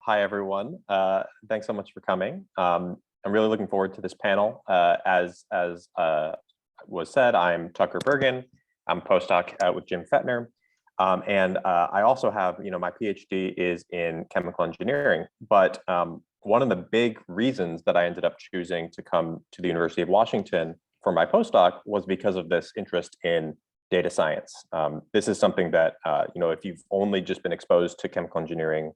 Hi, everyone. Thanks so much for coming. I'm really looking forward to this panel. As was said, I'm Tucker Bergen. I'm a postdoc with Jim Fettner. And I also have, my PhD is in chemical engineering. But one of the big reasons that I ended up choosing to come to the University of Washington for my postdoc was because of this interest in data science. This is something that, if you've only just been exposed to chemical engineering,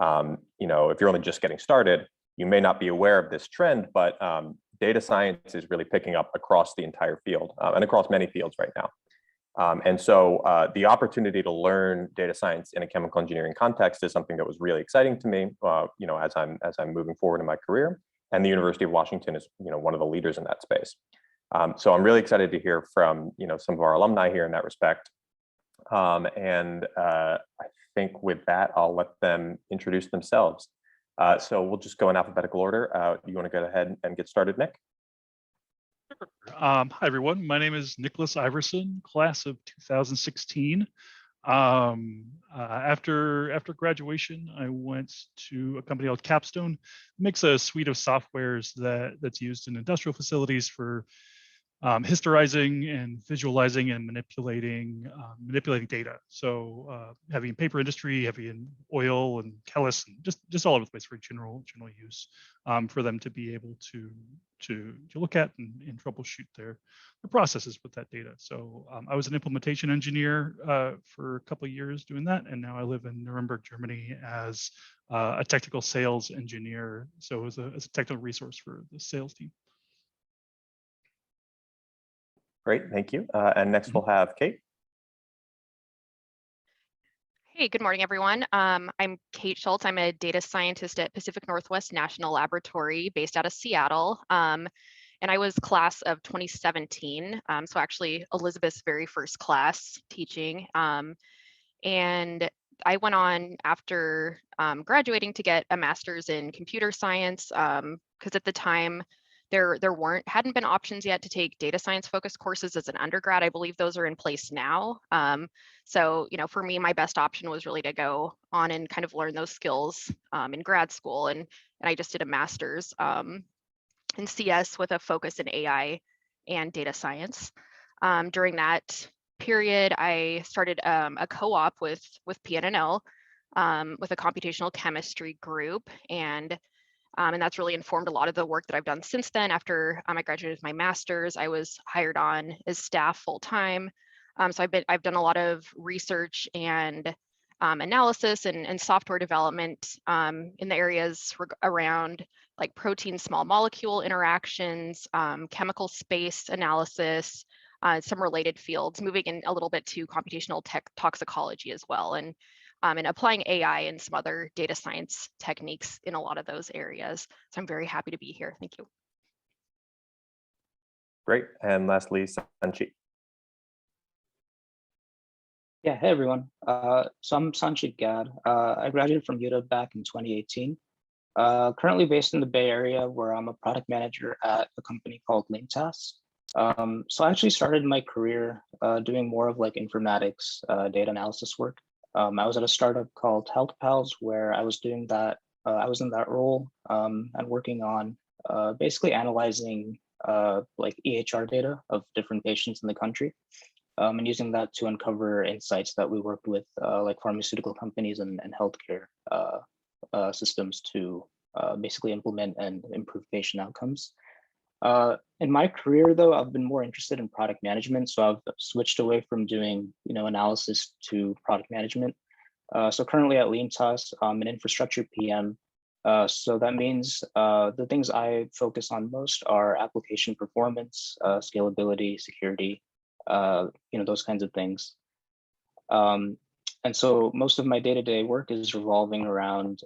if you're only just getting started, you may not be aware of this trend, but data science is really picking up across the entire field and across many fields right now. And so the opportunity to learn data science in a chemical engineering context is something that was really exciting to me, as I'm moving forward in my career. And the University of Washington is, one of the leaders in that space. So I'm really excited to hear from, some of our alumni here in that respect. I think with that, I'll let them introduce themselves. So we'll just go in alphabetical order. You want to go ahead and get started, Nick? Hi, everyone. My name is Nicholas Iverson, class of 2016. After graduation, I went to a company called Capstone. It makes a suite of softwares that's used in industrial facilities for historizing and visualizing and manipulating data. So heavy in paper industry, heavy in oil and chemists, and just all over the place for general use, for them to be able to look at and troubleshoot their processes with that data. So I was an implementation engineer for a couple of years doing that, and now I live in Nuremberg, Germany, as a technical sales engineer. So as a technical resource for the sales team. Great, thank you. And next we'll have Kate. Hey, good morning, everyone. I'm Kate Schultz. I'm a data scientist at Pacific Northwest National Laboratory based out of Seattle. And I was class of 2017. So actually Elizabeth's very first class teaching. And I went on after graduating to get a master's in computer science, because at the time, there hadn't been options yet to take data science focused courses as an undergrad. I believe those are in place now. So, for me, my best option was really to go on and kind of learn those skills in grad school. And I just did a master's in CS with a focus in AI and data science. During that period, I started a co-op with PNNL with a computational chemistry group. And that's really informed a lot of the work that I've done since then. After I graduated with my master's, I was hired on as staff full time. So I've done a lot of research and analysis and software development in the areas around like protein small molecule interactions, chemical space analysis, some related fields, moving in a little bit to computational toxicology as well. And applying AI and some other data science techniques in a lot of those areas. So I'm very happy to be here. Thank you. Great. And lastly, Sanchit. Yeah, hey everyone. So I'm Sanchit Gad. I graduated from UTA back in 2018. Currently based in the Bay Area, where I'm a product manager at a company called LeanTask. So I actually started my career doing more of like informatics, data analysis work. I was at a startup called Health Pals, where I was doing that. I was in that role and working on basically analyzing like EHR data of different patients in the country, and using that to uncover insights that we worked with like pharmaceutical companies and healthcare systems to basically implement and improve patient outcomes. In my career, though, I've been more interested in product management. So I've switched away from doing, analysis to product management. So currently at LeanTask, I'm an infrastructure PM. So that means the things I focus on most are application performance, scalability, security, those kinds of things. And so most of my day-to-day work is revolving around,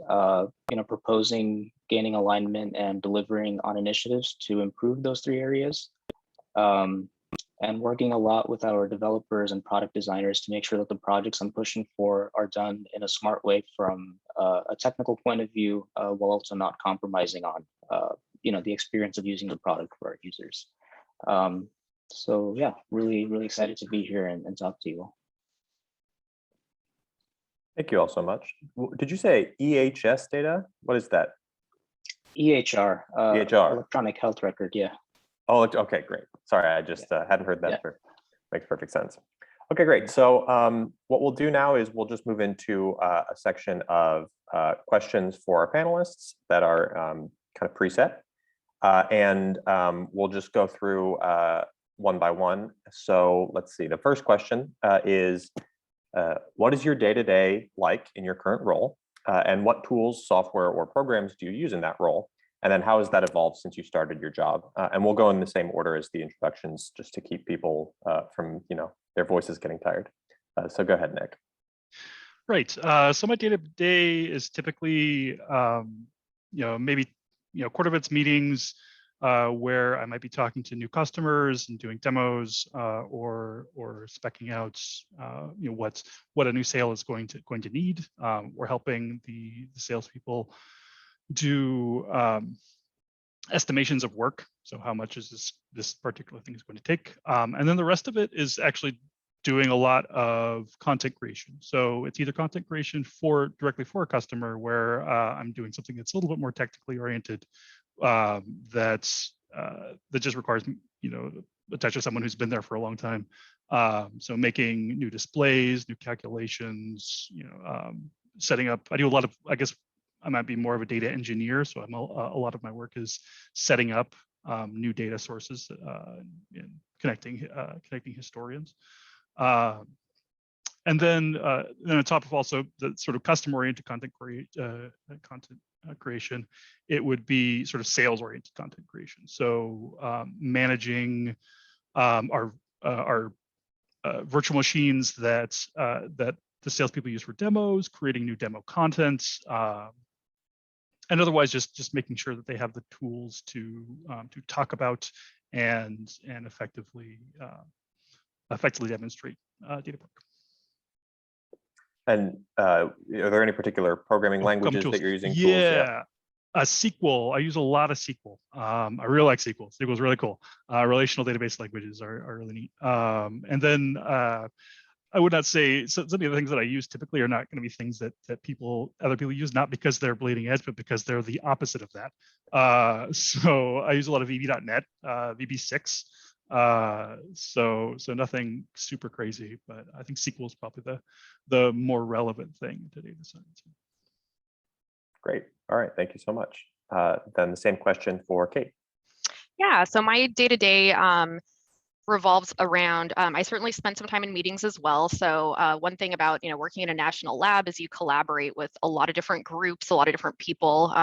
proposing, gaining alignment, and delivering on initiatives to improve those three areas. And working a lot with our developers and product designers to make sure that the projects I'm pushing for are done in a smart way from a technical point of view, while also not compromising on, the experience of using the product for our users. So yeah, really, really excited to be here and talk to you all. Thank you all so much. Did you say EHS data? What is that? EHR, EHR. electronic health record. Yeah. Oh, okay, great. Sorry, I just hadn't heard that. Yeah. Makes perfect sense. Okay, great. So what we'll do now is we'll just move into a section of questions for our panelists that are kind of preset. And we'll just go through one by one. So let's see. The first question is, what is your day-to-day like in your current role? And what tools, software, or programs do you use in that role? And then how has that evolved since you started your job? And we'll go in the same order as the introductions, just to keep people from, their voices getting tired. So go ahead, Nick. Right. So my day-to-day is typically, maybe, quarter events meetings where I might be talking to new customers and doing demos or speccing out, what a new sale is going to need. We're helping the salespeople do estimations of work. So how much is this particular thing is going to take? And then the rest of it is actually doing a lot of content creation. So it's either content creation directly for a customer where I'm doing something that's a little bit more technically oriented that just requires, attention to someone who's been there for a long time. So making new displays, new calculations, setting up, I do a lot of, I guess I might be more of a data engineer. So a lot of my work is setting up new data sources and connecting historians. And then on top of also the sort of custom-oriented content creation, it would be sort of sales-oriented content creation. So managing our virtual machines that the salespeople use for demos, creating new demo content, and otherwise just making sure that they have the tools to talk about and effectively demonstrate data work. And are there any particular programming languages that you're using? Yeah. SQL. I use a lot of SQL. I really like SQL. SQL is really cool. Relational database languages are really neat. And then I would not say some of the things that I use typically are not going to be things that other people use, not because they're bleeding edge, but because they're the opposite of that. So I use a lot of VB.NET, VB6. So nothing super crazy, but I think SQL is probably the more relevant thing to data science. Great. All right. Thank you so much. Then the same question for Kate. Yeah. So my day-to-day revolves around, I certainly spend some time in meetings as well. So one thing about, working in a national lab is you collaborate with a lot of different groups, a lot of different people.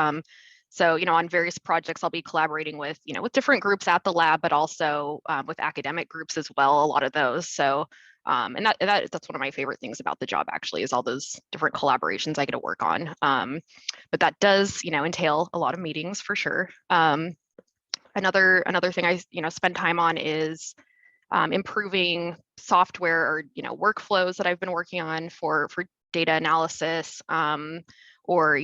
So, on various projects, I'll be collaborating with, with different groups at the lab, but also with academic groups as well, a lot of those. So, and that's one of my favorite things about the job, actually, is all those different collaborations I get to work on. But that does, entail a lot of meetings for sure. Another thing I, spend time on is improving software or, workflows that I've been working on for data analysis, or,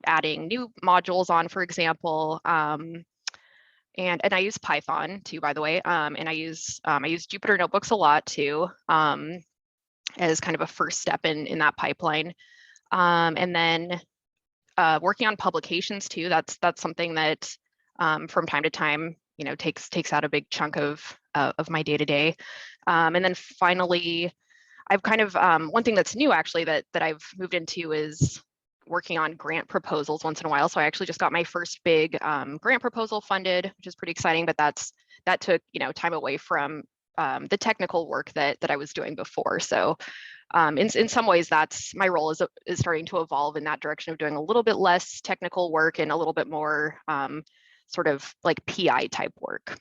adding new modules on, for example. And I use Python too, by the way. And I use Jupyter Notebooks a lot too, as kind of a first step in that pipeline. And then working on publications too. That's something that from time to time, takes out a big chunk of my day-to-day. And then finally, I've kind of one thing that's new actually that I've moved into is working on grant proposals once in a while. So I actually just got my first big grant proposal funded, which is pretty exciting, but that took, time away from the technical work that I was doing before. So in some ways, that's my role is starting to evolve in that direction of doing a little bit less technical work and a little bit more sort of like PI type work.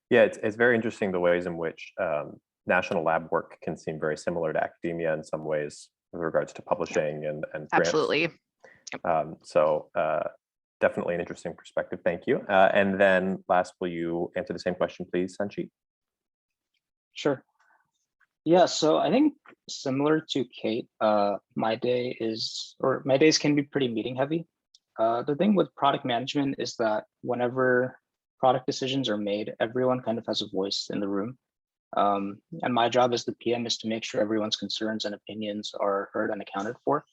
Yeah, it's very interesting the ways in which national lab work can seem very similar to academia in some ways with regards to publishing and grants. Absolutely. So definitely an interesting perspective. Thank you. And then last, will you answer the same question, please, Sanchit? Sure. Yeah, so I think similar to Kate, my days can be pretty meeting heavy. The thing with product management is that whenever product decisions are made, everyone kind of has a voice in the room. And my job as the PM is to make sure everyone's concerns and opinions are heard and accounted for.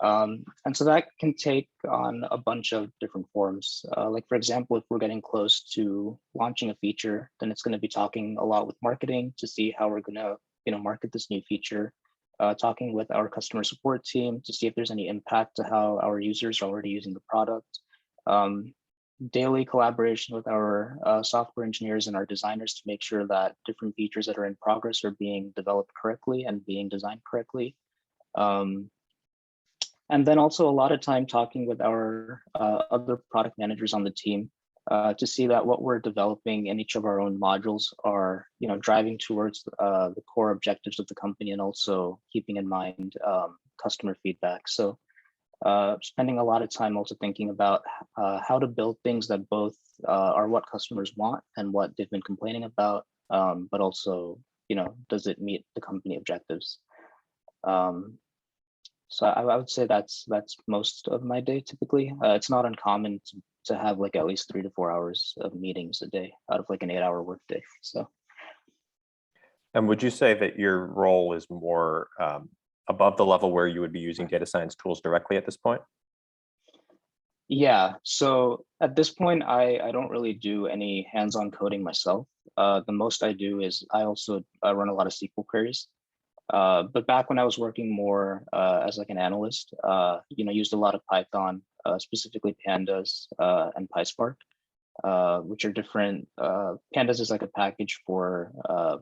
And so that can take on a bunch of different forms. Like, for example, if we're getting close to launching a feature, then it's going to be talking a lot with marketing to see how we're going to, market this new feature. Talking with our customer support team to see if there's any impact to how our users are already using the product. Daily collaboration with our software engineers and our designers to make sure that different features that are in progress are being developed correctly and being designed correctly. And then also a lot of time talking with our other product managers on the team to see that what we're developing in each of our own modules are, driving towards the core objectives of the company and also keeping in mind customer feedback. So spending a lot of time also thinking about how to build things that both are what customers want and what they've been complaining about, but also, does it meet the company objectives? So I would say that's most of my day typically. It's not uncommon to have like at least 3 to 4 hours of meetings a day out of like an 8-hour workday. So. And would you say that your role is more above the level where you would be using data science tools directly at this point? Yeah, so at this point, I don't really do any hands-on coding myself. The most I do is I also run a lot of SQL queries. But back when I was working more as like an analyst, used a lot of Python, specifically Pandas and PySpark, which are different. Pandas is like a package for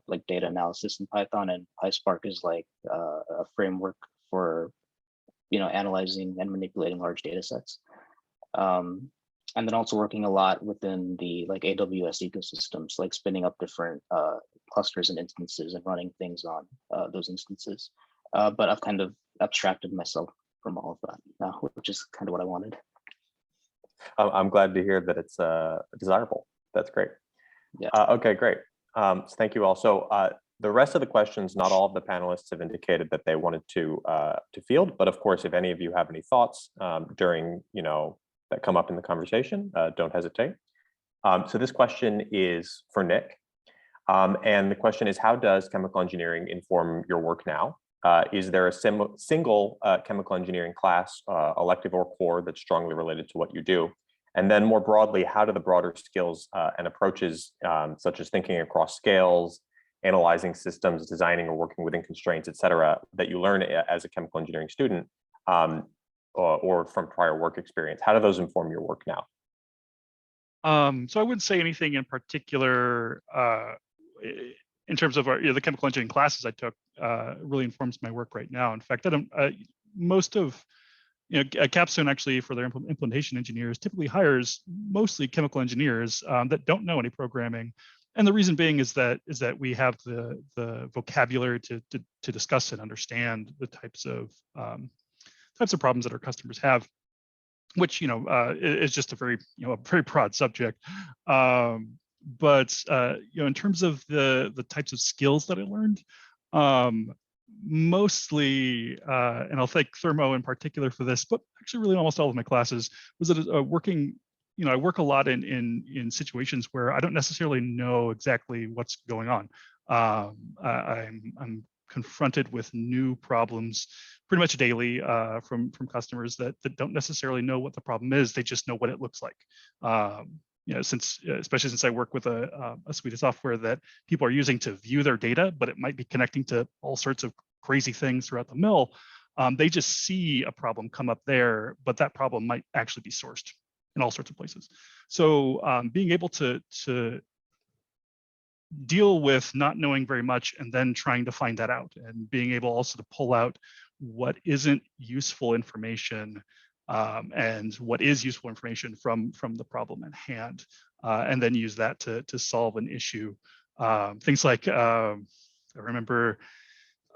like data analysis in Python, and PySpark is like a framework for analyzing and manipulating large data sets. And then also working a lot within the like AWS ecosystems, like spinning up different clusters and instances and running things on those instances. But I've kind of abstracted myself from all of that now, which is kind of what I wanted. I'm glad to hear that it's desirable. That's great. Yeah. Okay, great. So thank you all. So the rest of the questions, not all of the panelists have indicated that they wanted to field, but of course, if any of you have any thoughts during, that come up in the conversation, don't hesitate. So this question is for Nick. And the question is, how does chemical engineering inform your work now? Is there a single chemical engineering class, elective or core, that's strongly related to what you do? And then more broadly, how do the broader skills and approaches, such as thinking across scales, analyzing systems, designing or working within constraints, et cetera, that you learn as a chemical engineering student or from prior work experience, how do those inform your work now? So I wouldn't say anything in particular in terms of the chemical engineering classes I took really informs my work right now. In fact, most of Capstone actually for their implementation engineers typically hires mostly chemical engineers that don't know any programming. And the reason being is that we have the vocabulary to discuss and understand the types of problems that our customers have, which is just a very very broad subject. But in terms of the types of skills that I learned, mostly, and I'll thank Thermo in particular for this, but actually really almost all of my classes, was that working. I work a lot in situations where I don't necessarily know exactly what's going on. I'm confronted with new problems pretty much daily from customers that don't necessarily know what the problem is. They just know what it looks like. Especially since I work with a suite of software that people are using to view their data, but it might be connecting to all sorts of crazy things throughout the mill. They just see a problem come up there, but that problem might actually be sourced in all sorts of places. So being able to deal with not knowing very much and then trying to find that out, and being able also to pull out what isn't useful information and what is useful information from the problem at hand, and then use that to solve an issue. Things like I remember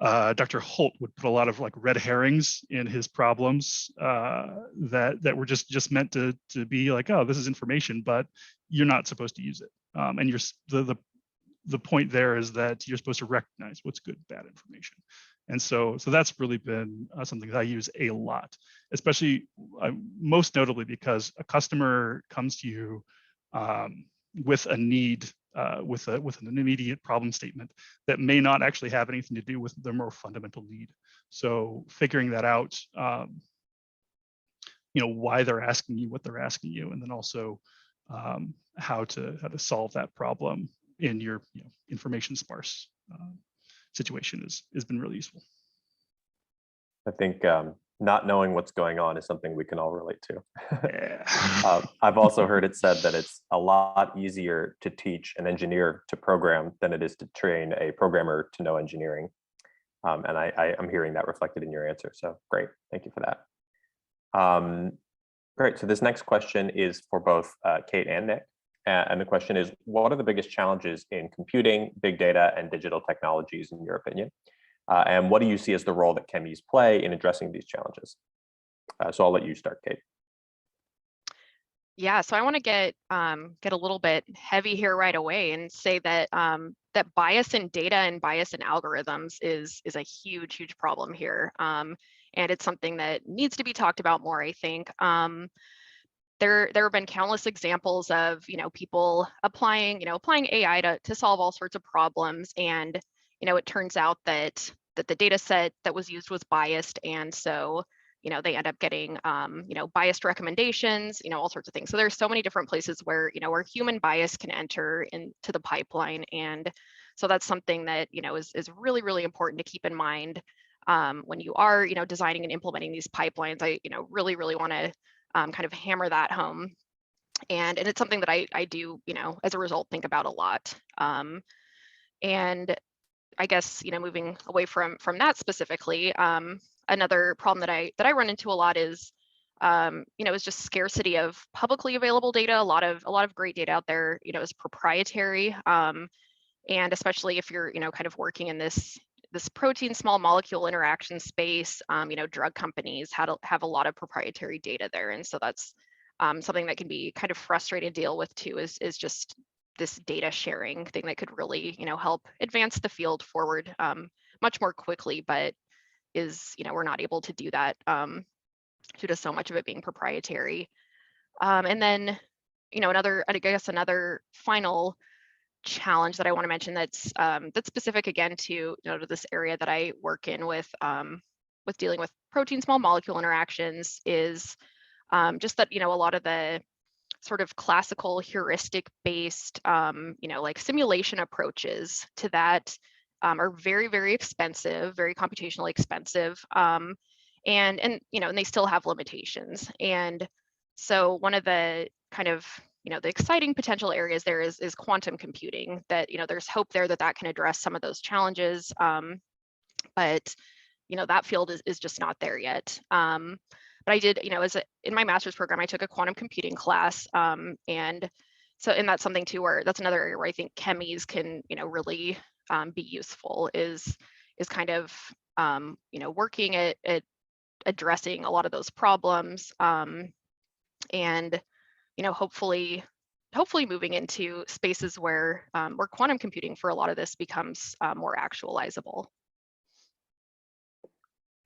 Dr. Holt would put a lot of like red herrings in his problems that were just meant to be like, oh, this is information, but you're not supposed to use it. And the point there is that you're supposed to recognize what's good, bad information. And so that's really been something that I use a lot, especially most notably because a customer comes to you with a need with an immediate problem statement that may not actually have anything to do with their more fundamental need. So figuring that out, why they're asking you what they're asking you, and then also how to solve that problem in your information sparse situation has been really useful. I think not knowing what's going on is something we can all relate to. Yeah. I've also heard it said that it's a lot easier to teach an engineer to program than it is to train a programmer to know engineering. And I'm hearing that reflected in your answer. So great, thank you for that. Great, so this next question is for both Kate and Nick. And the question is, what are the biggest challenges in computing, big data, and digital technologies in your opinion? And what do you see as the role that ChemEs play in addressing these challenges? So I'll let you start, Kate. Yeah, so I want to get a little bit heavy here right away and say that that bias in data and bias in algorithms is a huge problem here, and it's something that needs to be talked about more. I think there have been countless examples of people applying AI to solve all sorts of problems, and it turns out that the data set that was used was biased, and so they end up getting biased recommendations, all sorts of things. So there's so many different places where where human bias can enter into the pipeline, and so that's something that is really important to keep in mind when you are designing and implementing these pipelines. I really want to kind of hammer that home, and it's something that I do as a result think about a lot. And I guess moving away from that specifically, another problem that I run into a lot is is just scarcity of publicly available data. A lot of great data out there is proprietary, and especially if you're kind of working in this protein small molecule interaction space, drug companies have a lot of proprietary data there, and so that's something that can be kind of frustrating to deal with too, is just this data sharing thing that could really help advance the field forward much more quickly, but we're not able to do that due to so much of it being proprietary. And then another final challenge that I want to mention that's specific again to to this area that I work in with dealing with protein small molecule interactions is just that a lot of the sort of classical heuristic based like simulation approaches to that are very expensive, very computationally expensive, and they still have limitations. And so one of the kind of the exciting potential areas there is quantum computing, that there's hope there that can address some of those challenges, but that field is just not there yet. But I did, in my master's program, I took a quantum computing class, and that's something too where that's another area where I think ChemEs can really be useful, is kind of working at addressing a lot of those problems, and hopefully moving into spaces where quantum computing for a lot of this becomes more actualizable.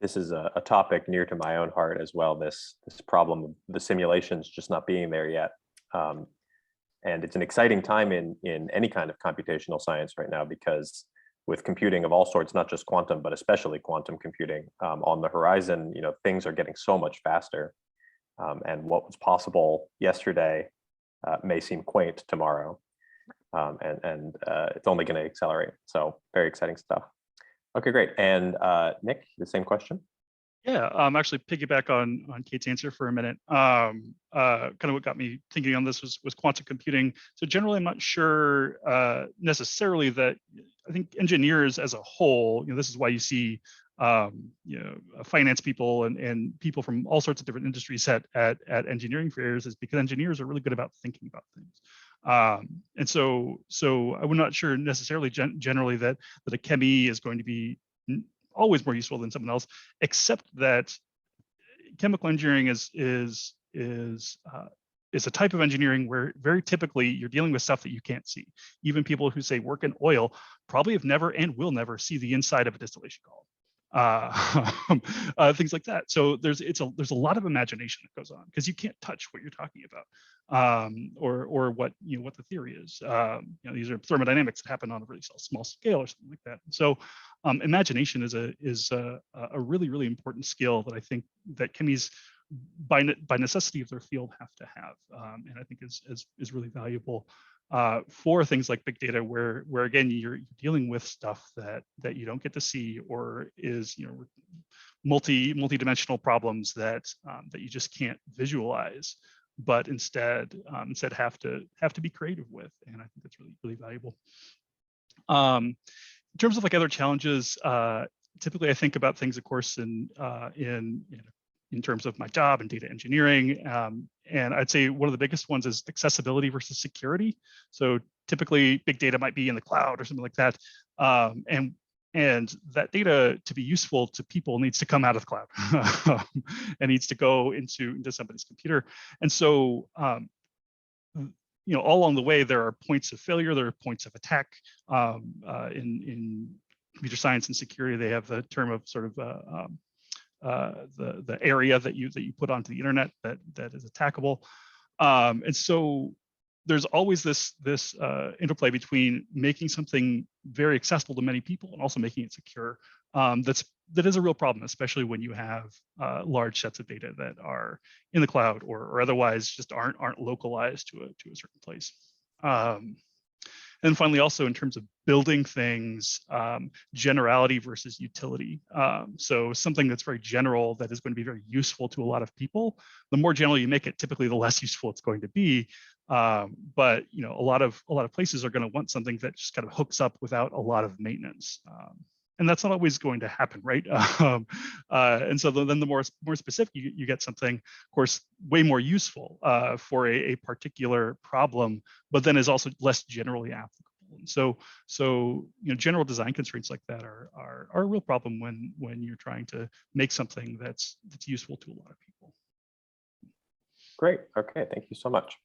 This is a topic near to my own heart as well, this problem of the simulations just not being there yet. And it's an exciting time in any kind of computational science right now, because with computing of all sorts, not just quantum, but especially quantum computing on the horizon, things are getting so much faster. And what was possible yesterday may seem quaint tomorrow. And it's only going to accelerate. So very exciting stuff. Okay, great. And Nick, the same question. Yeah, actually piggyback on Kate's answer for a minute. Kind of what got me thinking on this was quantum computing. So generally, I'm not sure necessarily that, I think engineers as a whole, this is why you see finance people and people from all sorts of different industries at engineering fairs, is because engineers are really good about thinking about things. And so I'm not sure necessarily generally that a ChemE is going to be always more useful than someone else, except that chemical engineering is a type of engineering where very typically you're dealing with stuff that you can't see. Even people who say work in oil probably have never and will never see the inside of a distillation column. things like that. So there's a lot of imagination that goes on because you can't touch what you're talking about, or what what the theory is. These are thermodynamics that happen on a really small scale or something like that. So imagination is a really important skill that I think that chemies by necessity of their field have to have, and I think is really valuable for things like big data, where again you're dealing with stuff that you don't get to see, or is multi-dimensional problems that that you just can't visualize, but instead have to be creative with, and I think that's really valuable. In terms of like other challenges, typically I think about things, of course, in terms of my job and data engineering. And I'd say one of the biggest ones is accessibility versus security. So typically big data might be in the cloud or something like that. And that data, to be useful to people, needs to come out of the cloud and needs to go into somebody's computer. And so, all along the way, there are points of failure, there are points of attack. In computer science and security, they have the term of sort of the area that you put onto the internet that is attackable, and so there's always this interplay between making something very accessible to many people and also making it secure. That is a real problem, especially when you have large sets of data that are in the cloud or otherwise just aren't localized to a certain place. And finally, also in terms of building things, generality versus utility. So something that's very general that is going to be very useful to a lot of people, the more general you make it, typically the less useful it's going to be. But a lot of places are going to want something that just kind of hooks up without a lot of maintenance. And that's not always going to happen, right? And so then the more specific you get something, of course, way more useful for a particular problem, but then is also less generally applicable. And so general design constraints like that are a real problem when you're trying to make something that's useful to a lot of people. Great. Okay. Thank you so much.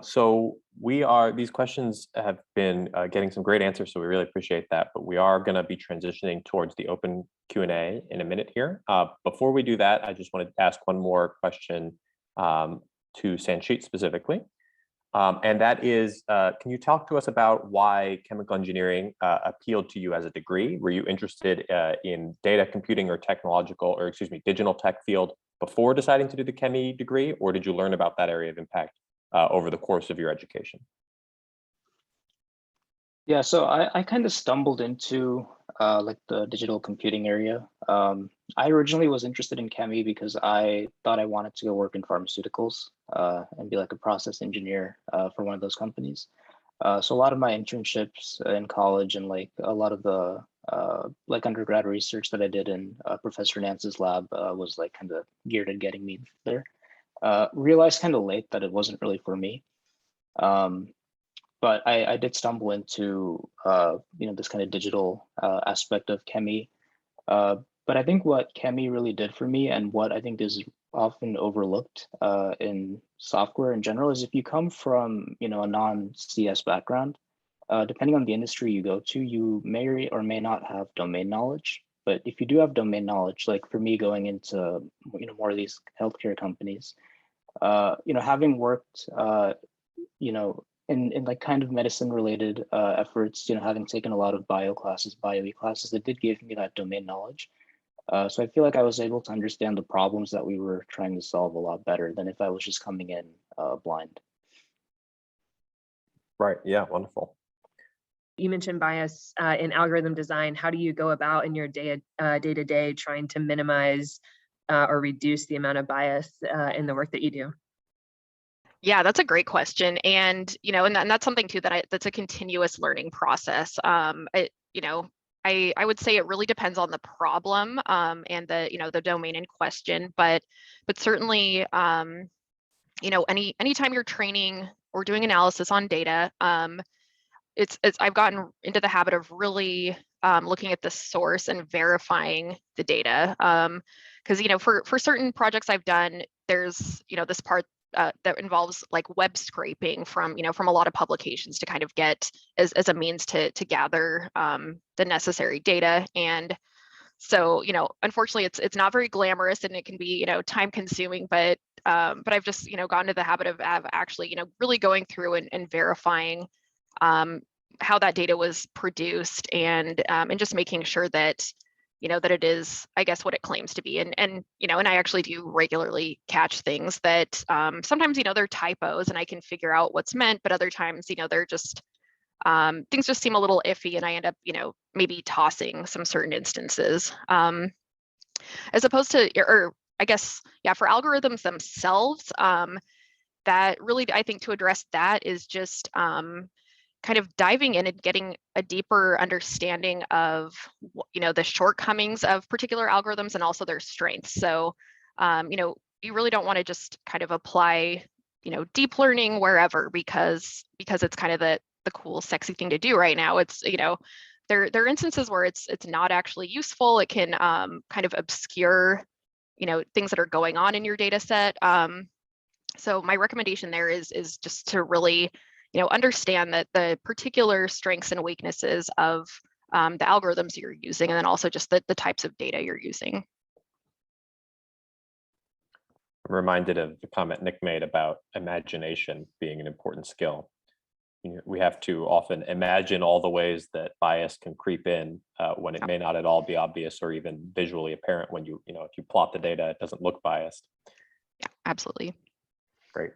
So these questions have been getting some great answers, so we really appreciate that, but we are going to be transitioning towards the open Q&A in a minute here. Before we do that, I just wanted to ask one more question to Sanchit specifically. And that is, can you talk to us about why chemical engineering appealed to you as a degree? Were you interested in data computing or digital tech field before deciding to do the ChemE degree, or did you learn about that area of impact over the course of your education? Yeah, so I kind of stumbled into like the digital computing area. I originally was interested in ChemE because I thought I wanted to go work in pharmaceuticals and be like a process engineer for one of those companies. So a lot of my internships in college and like a lot of the like undergrad research that I did in Professor Nance's lab was like kind of geared at getting me there. Realized kind of late that it wasn't really for me. But I did stumble into this kind of digital aspect of ChemE. But I think what ChemE really did for me, and what I think is often overlooked in software in general, is if you come from a non-CS background, depending on the industry you go to, you may or may not have domain knowledge. But if you do have domain knowledge, like for me going into more of these healthcare companies, having worked in like kind of medicine related efforts, having taken a lot of bio e classes, it did give me that domain knowledge. So I feel like I was able to understand the problems that we were trying to solve a lot better than if I was just coming in blind. Right. Yeah. Wonderful. You mentioned bias in algorithm design. How do you go about in your day-to-day trying to minimize or reduce the amount of bias in the work that you do? Yeah, that's a great question. And, and that's something too that's a continuous learning process. I would say it really depends on the problem and the domain in question, but certainly, anytime you're training or doing analysis on data, I've gotten into the habit of really looking at the source and verifying the data. Because for certain projects I've done, there's this part that involves like web scraping from a lot of publications to kind of get as a means to gather the necessary data. And So, unfortunately, it's not very glamorous and it can be, time consuming, but I've just, gotten to the habit of actually, really going through and verifying how that data was produced and just making sure that, that it is, I guess, what it claims to be. And I actually do regularly catch things that sometimes, they're typos and I can figure out what's meant, but other times, they're just, things just seem a little iffy and I end up, maybe tossing some certain instances. As opposed to, or I guess, yeah, for algorithms themselves, that really, I think to address that is just kind of diving in and getting a deeper understanding of, the shortcomings of particular algorithms and also their strengths. So, you really don't want to just kind of apply, deep learning wherever because it's kind of the cool, sexy thing to do right now. It's, there are instances where it's not actually useful. It can kind of obscure, things that are going on in your data set. So my recommendation there is just to really, understand that the particular strengths and weaknesses of the algorithms you're using, and then also just the types of data you're using. I'm reminded of the comment Nick made about imagination being an important skill. We have to often imagine all the ways that bias can creep in when it may not at all be obvious or even visually apparent when if you plot the data, it doesn't look biased. Yeah, absolutely. Great.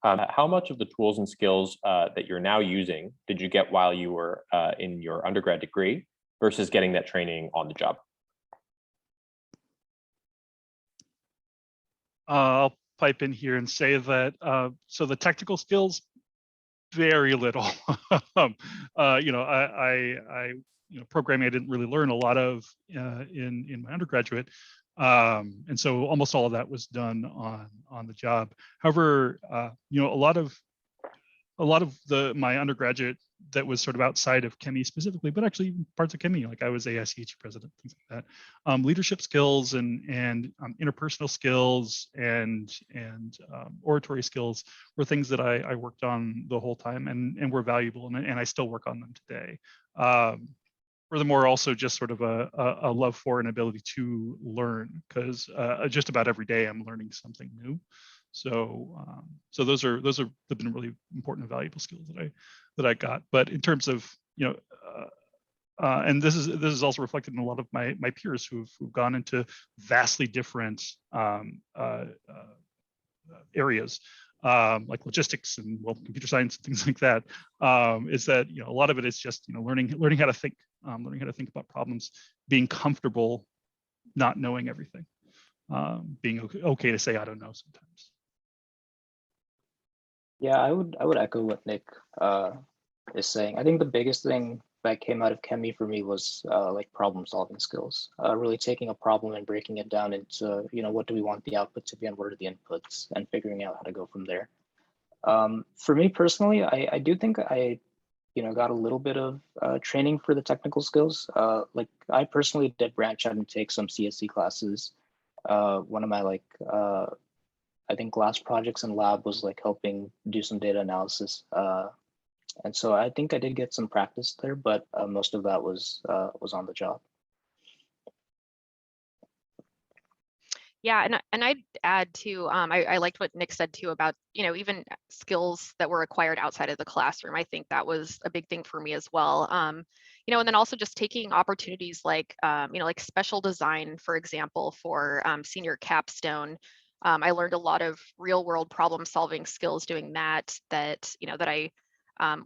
How much of the tools and skills that you're now using did you get while you were in your undergrad degree versus getting that training on the job? I'll pipe in here and say that so the technical skills, very little. I programming I didn't really learn a lot of in my undergraduate, and so almost all of that was done on the job. However, a lot of my undergraduate that was sort of outside of ChemE specifically, but actually even parts of ChemE, like I was AICH president, things like that. Leadership skills and interpersonal skills and oratory skills were things that I worked on the whole time and were valuable, and I still work on them today. Furthermore, also just sort of a love for and ability to learn, because just about every day I'm learning something new. So those have been really important and valuable skills that I got. But in terms of and this is also reflected in a lot of my peers who've gone into vastly different areas, like logistics and computer science and things like that. Is that a lot of it is just learning how to think, learning how to think about problems, being comfortable not knowing everything, being okay to say I don't know sometimes. Yeah, I would echo what Nick is saying. I think the biggest thing that came out of ChemE for me was like problem solving skills. Really taking a problem and breaking it down into what do we want the output to be and what are the inputs, and figuring out how to go from there. For me personally, I do think I got a little bit of training for the technical skills. Like I personally did branch out and take some CSC classes. One of my I think last projects in lab was like helping do some data analysis. And so I think I did get some practice there, but most of that was on the job. Yeah, and I'd add too, I liked what Nick said too about, even skills that were acquired outside of the classroom. I think that was a big thing for me as well. And then also just taking opportunities like, like special design, for example, for senior capstone. I learned a lot of real world problem solving skills doing that that I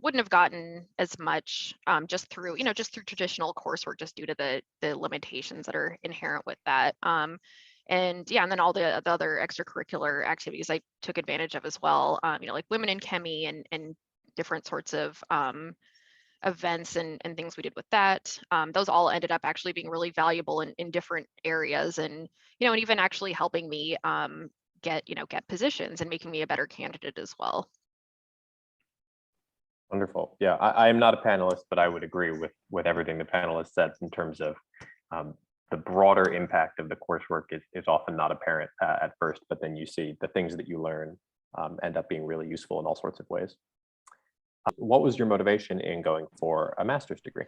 wouldn't have gotten as much just through traditional coursework, just due to the limitations that are inherent with that. And yeah, and then all the other extracurricular activities I took advantage of as well. Like Women in ChemE and different sorts of events and things we did with that. Those all ended up actually being really valuable in different areas, and and even actually helping me get positions and making me a better candidate as well. Wonderful. Yeah, I am not a panelist, but I would agree with everything the panelist said in terms of the broader impact of the coursework is often not apparent at first, but then you see the things that you learn end up being really useful in all sorts of ways. What was your motivation in going for a master's degree?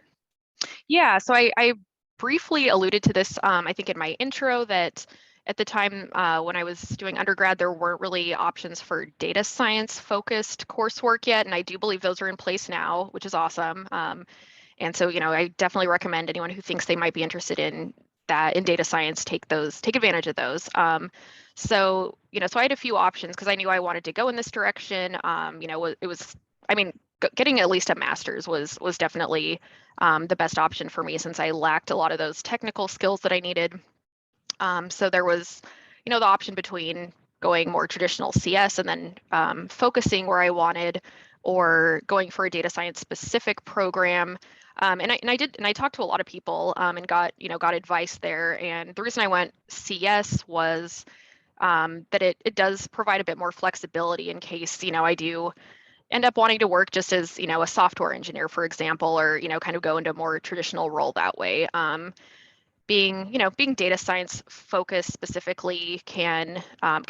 Yeah, so I briefly alluded to this, I think in my intro, that at the time when I was doing undergrad, there weren't really options for data science focused coursework yet. And I do believe those are in place now, which is awesome. And so, I definitely recommend anyone who thinks they might be interested in that in data science, take advantage of those. So I had a few options because I knew I wanted to go in this direction. Getting at least a master's was definitely the best option for me, since I lacked a lot of those technical skills that I needed. So there was, the option between going more traditional CS and then focusing where I wanted, or going for a data science specific program. And I talked to a lot of people and got advice there. And the reason I went CS was that it does provide a bit more flexibility in case, I do end up wanting to work just as, a software engineer, for example, or, kind of go into a more traditional role that way. Being data science focused specifically can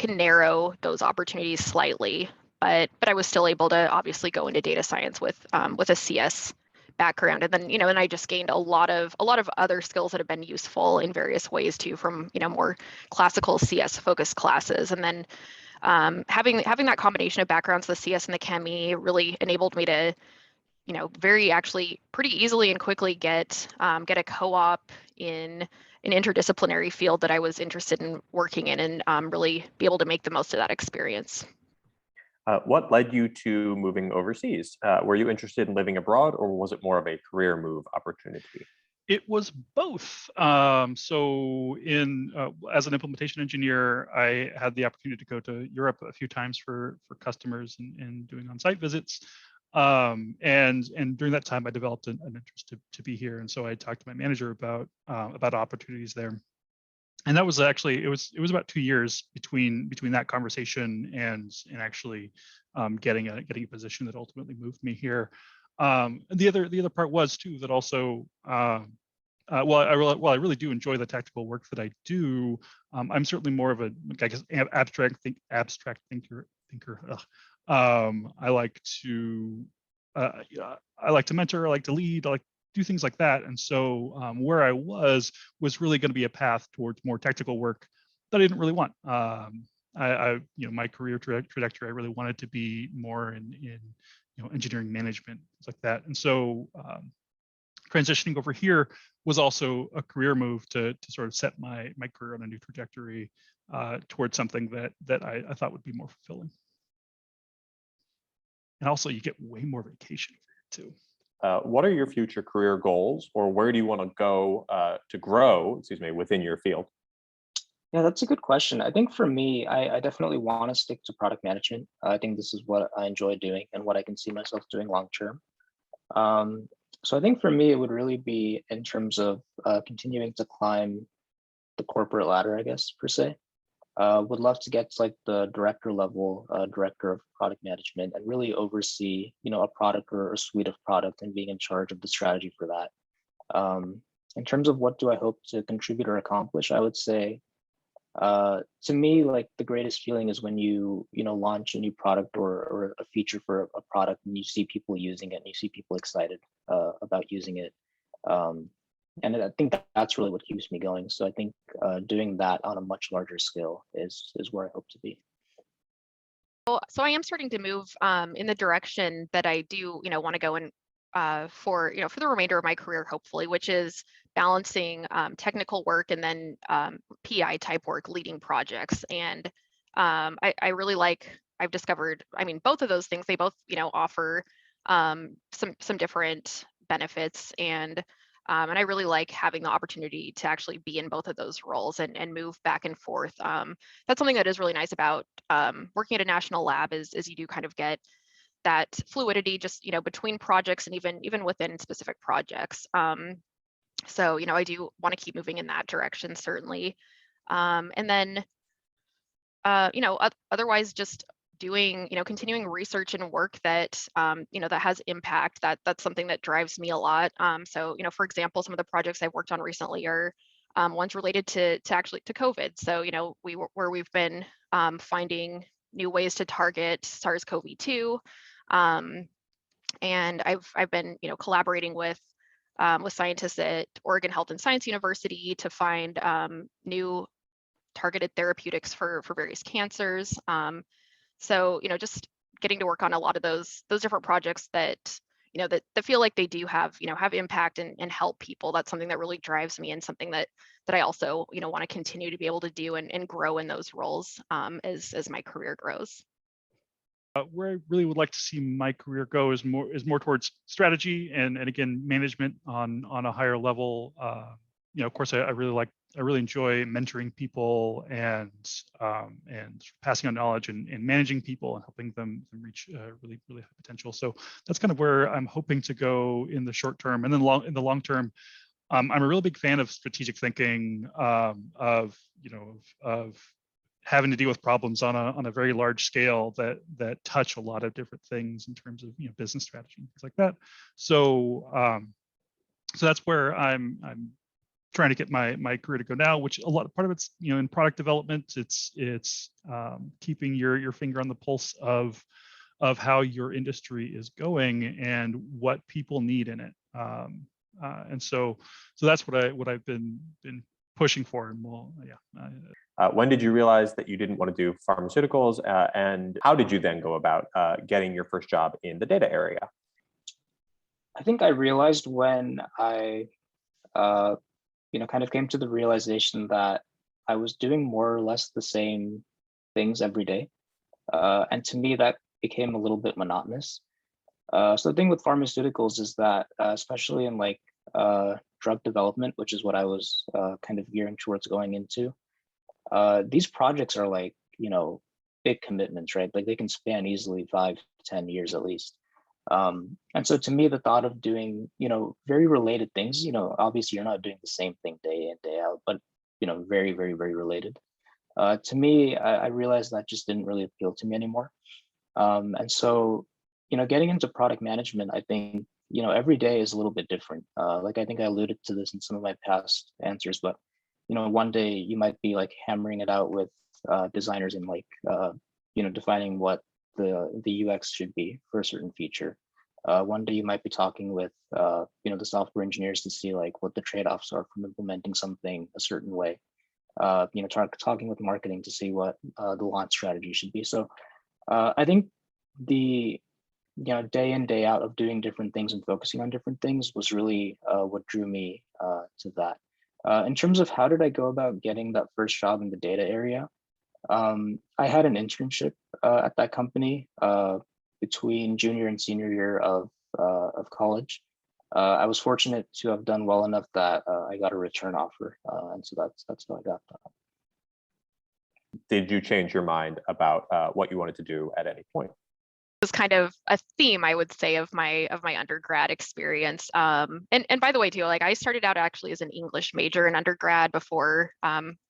narrow those opportunities slightly, but I was still able to obviously go into data science with a CS background, and then and I just gained a lot of other skills that have been useful in various ways too, from more classical CS focused classes. And then having that combination of backgrounds, the CS and the ChemE, really enabled me to pretty easily and quickly get a co-op in an interdisciplinary field that I was interested in working in, and really be able to make the most of that experience. What led you to moving overseas? Were you interested in living abroad, or was it more of a career move opportunity? It was both. So as an implementation engineer, I had the opportunity to go to Europe a few times for customers and doing on-site visits. And during that time, I developed an interest to be here. And so I talked to my manager about opportunities there. And that was actually, it was about 2 years between that conversation and actually getting a position that ultimately moved me here. And the other part was too that also, while I really do enjoy the technical work that I do, I'm certainly more of a, I guess, abstract thinker. I like to mentor, I like to lead, I like to do things like that. And so where I was really going to be a path towards more technical work that I didn't really want. My career trajectory, I really wanted to be more in engineering management, things like that. And so transitioning over here was also a career move to sort of set my career on a new trajectory towards something that I thought would be more fulfilling. And also, you get way more vacation for here too. What are your future career goals, or where do you want to go to grow, within your field? Yeah, that's a good question. I think for me, I definitely want to stick to product management. I think this is what I enjoy doing and what I can see myself doing long term. So I think for me, it would really be in terms of continuing to climb the corporate ladder, I guess, per se. Would love to get to like the director level, director of product management, and really oversee, a product or a suite of product, and being in charge of the strategy for that. In terms of what do I hope to contribute or accomplish, I would say, to me, like the greatest feeling is when you launch a new product or a feature for a product, and you see people using it, and you see people excited about using it. And I think that's really what keeps me going. So I think doing that on a much larger scale is where I hope to be. So I am starting to move in the direction that I do, want to go in for the remainder of my career, hopefully, which is balancing technical work and then PI type work, leading projects. And I really I've discovered, both of those things, they both, offer some different benefits, and I really like having the opportunity to actually be in both of those roles and move back and forth. That's something that is really nice about working at a national lab, is you do kind of get that fluidity just between projects, and even within specific projects. So I do want to keep moving in that direction, certainly. And then otherwise just doing continuing research and work that that has impact. That's something that drives me a lot. So for example, some of the projects I've worked on recently are ones related to COVID. So we've been finding new ways to target SARS-CoV-2, and I've been collaborating with with scientists at Oregon Health and Science University to find new targeted therapeutics for various cancers. So, just getting to work on a lot of those different projects that, that feel like they do have impact and help people. That's something that really drives me, and something that I also, want to continue to be able to do and grow in those roles as my career grows. Where I really would like to see my career go is more towards strategy and again management on a higher level. Of course, I really enjoy mentoring people and passing on knowledge and managing people and helping them reach really high potential. So that's kind of where I'm hoping to go in the short term, and then in the long term. I'm a real big fan of strategic thinking, of having to deal with problems on a very large scale that touch a lot of different things in terms of business strategy and things like that. So so that's where I'm trying to get my career to go now, which part of it's in product development. It's keeping your finger on the pulse of how your industry is going and what people need in it. And so that's what I've been pushing for. And when did you realize that you didn't want to do pharmaceuticals, and how did you then go about getting your first job in the data area? I think I realized when I, kind of came to the realization that I was doing more or less the same things every day. And to me, that became a little bit monotonous. So the thing with pharmaceuticals is that, especially in drug development, which is what I was kind of gearing towards going into, these projects are big commitments, right? Like they can span easily 5 to 10 years at least. And so to me, the thought of doing, very related things, obviously you're not doing the same thing day in, day out, but, very, very, very related. To me, I realized that just didn't really appeal to me anymore. And so, getting into product management, I think, every day is a little bit different. I think I alluded to this in some of my past answers, but, one day you might be hammering it out with designers and defining what the UX should be for a certain feature. One day you might be talking with the software engineers to see what the trade-offs are from implementing something a certain way. Talking with marketing to see what the launch strategy should be. So I think the day in, day out of doing different things and focusing on different things was really what drew me to that. In terms of how did I go about getting that first job in the data area, I had an internship at that company between junior and senior year of college. I was fortunate to have done well enough that I got a return offer, and so that's how I got that. Did you change your mind about what you wanted to do at any point? Was kind of a theme, I would say, of my undergrad experience. And by the way, too, I started out actually as an English major in undergrad before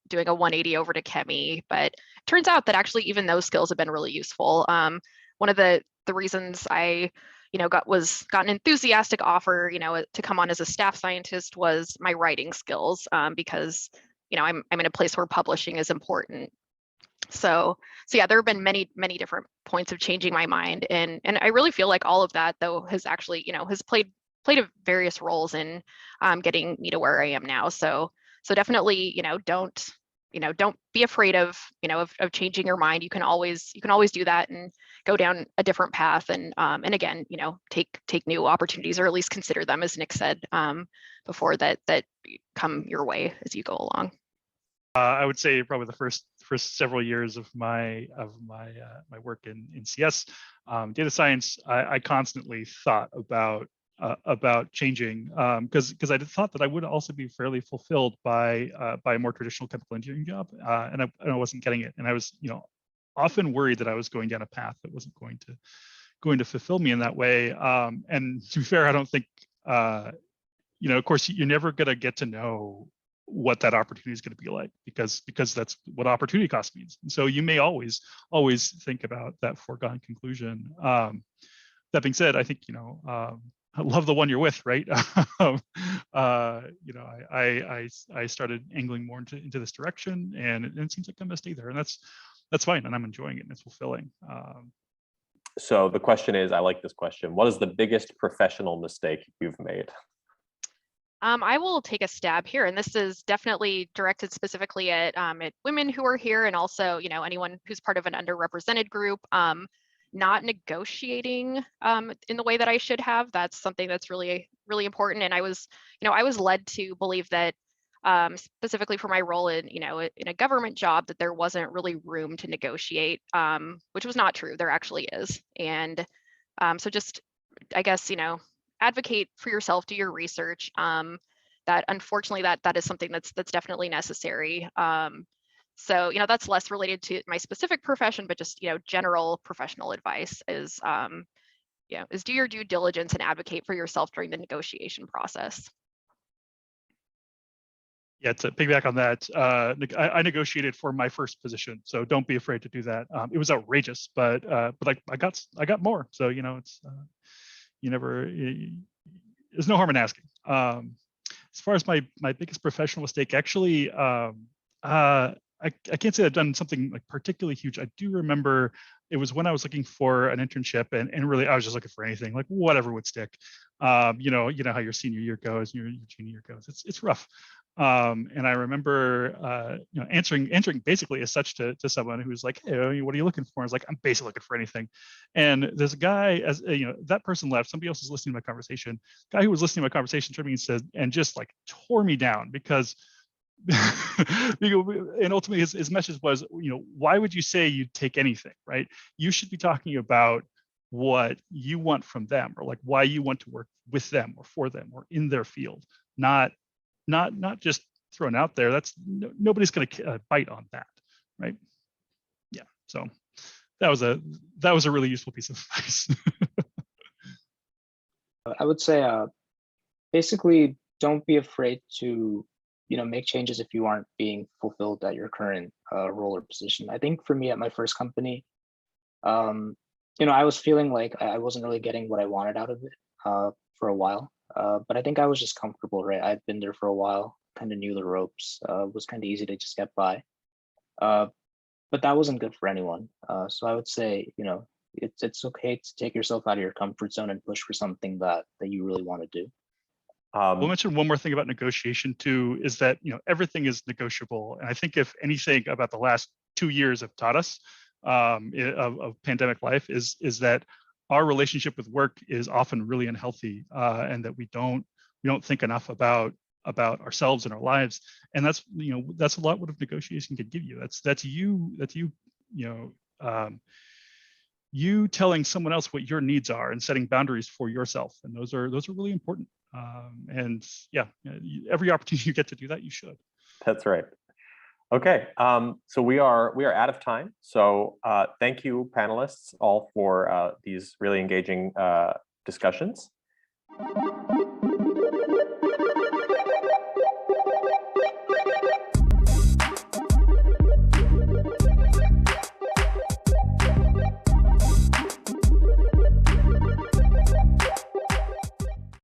doing a 180 over to ChemE. But it turns out that actually even those skills have been really useful. One of the reasons I got an enthusiastic offer to come on as a staff scientist was my writing skills, because I'm in a place where publishing is important. So yeah, there have been many different points of changing my mind, and I really feel like all of that though has actually has played various roles in getting me to where I am now. So definitely don't be afraid of changing your mind. You can always do that and go down a different path, and again take new opportunities, or at least consider them, as Nick said before, that come your way as you go along. I would say probably the first several years of my work in CS data science, I constantly thought about changing, because I thought that I would also be fairly fulfilled by a more traditional chemical engineering job, and I wasn't getting it, and I was often worried that I was going down a path that wasn't going to fulfill me in that way. And to be fair, I don't think of course you're never going to get to know what that opportunity is going to be like, because that's what opportunity cost means. And so you may always think about that foregone conclusion. That being said, I think I love the one you're with, right? I started angling more into this direction, and it seems like I'm gonna stay there, and that's fine, and I'm enjoying it, and it's fulfilling. So the question is, I like this question: what is the biggest professional mistake you've made? I will take a stab here, and this is definitely directed specifically at women who are here, and also, you know, anyone who's part of an underrepresented group. Not negotiating in the way that I should have. That's something that's really, really important. And I was, you know, I was led to believe that specifically for my role in, you know, in a government job, that there wasn't really room to negotiate, which was not true. There actually is. And so just, I guess, you know, advocate for yourself, do your research. That unfortunately that is something that's definitely necessary. So, you know, that's less related to my specific profession, but just, you know, general professional advice is, you know, is do your due diligence and advocate for yourself during the negotiation process. Yeah, to piggyback on that, I negotiated for my first position, so don't be afraid to do that. It was outrageous, but like I got more. So, you know, it's you never there's no harm in asking. As far as my biggest professional mistake, actually, I can't say I've done something like particularly huge. I do remember it was when I was looking for an internship, and really I was just looking for anything, like whatever would stick. You know how your senior year goes, your junior year goes. It's rough. And I remember you know, answering basically as such to someone who's like, hey, what are you looking for? I was like, I'm basically looking for anything. And this guy, as you know, that person left. Somebody else was listening to my conversation. Guy who was listening to my conversation turned to me and said, and just like tore me down because. And ultimately his message was, you know, why would you say you'd take anything, right? You should be talking about what you want from them, or like why you want to work with them or for them or in their field, not just thrown out there. That's nobody's going to bite on that, right? Yeah, so that was a really useful piece of advice. I would say basically don't be afraid to, you know, make changes if you aren't being fulfilled at your current role or position. I think for me at my first company, you know, I was feeling like I wasn't really getting what I wanted out of it for a while. But I think I was just comfortable, right? I'd been there for a while, kind of knew the ropes, was kind of easy to just get by. But that wasn't good for anyone. So I would say, you know, it's okay to take yourself out of your comfort zone and push for something that you really want to do. We'll mention one more thing about negotiation too, is that, you know, everything is negotiable. And I think if anything about the last 2 years have taught us of pandemic life is that our relationship with work is often really unhealthy, and that we don't think enough about ourselves and our lives. And that's, you know, that's a lot what a negotiation can give you. That's you, you know, you telling someone else what your needs are and setting boundaries for yourself. And those are really important. And yeah, every opportunity you get to do that, you should. That's right. Okay, so we are out of time. So thank you, panelists, all for these really engaging discussions.